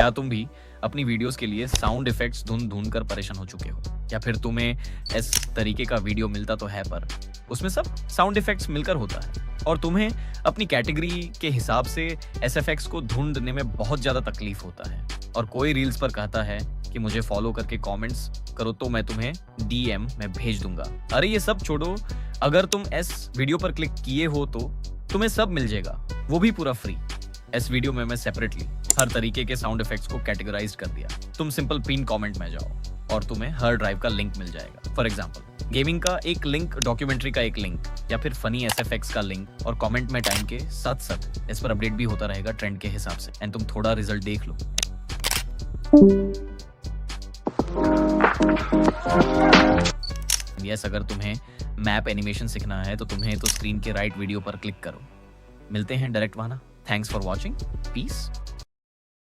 क्या तुम भी अपनी वीडियोस के लिए साउंड इफेक्ट्स ढूंढ कर परेशान हो चुके हो, या फिर तुम्हें इस तरीके का वीडियो मिलता तो है पर उसमें सब साउंड इफेक्ट्स मिलकर होता है और तुम्हें अपनी कैटेगरी के हिसाब से एसएफएक्स को ढूंढने में बहुत ज़्यादा तकलीफ होता है, और कोई रील्स पर कहता है कि मुझे फॉलो करके कमेंट्स करो तो मैं तुम्हें डीएम में भेज दूंगा। अरे ये सब छोड़ो, अगर तुम इस वीडियो पर क्लिक किए हो तो तुम्हें सब मिल जाएगा, वो भी पूरा फ्री। इस वीडियो में मैं सेपरेटली हर तरीके के साउंड इफेक्ट्स को कैटेगराइज कर दिया। तुम सिंपल पिन कमेंट में जाओ और तुम्हें हर ड्राइव का लिंक मिल जाएगा। फॉर एग्जांपल गेमिंग का एक लिंक, डॉक्यूमेंट्री का एक लिंक, या फिर फनी एसएफएक्स का लिंक, और कमेंट में टाइम के साथ साथ इस पर अपडेट भी होता रहेगा ट्रेंड के हिसाब से, एंड तुम थोड़ा रिजल्ट देख लो। यस, अगर तुम्हें मैप एनिमेशन सीखना है तो तुम्हें तो स्क्रीन के राइट वीडियो पर क्लिक करो। मिलते हैं डायरेक्ट वहां। Thanks for watching, piece.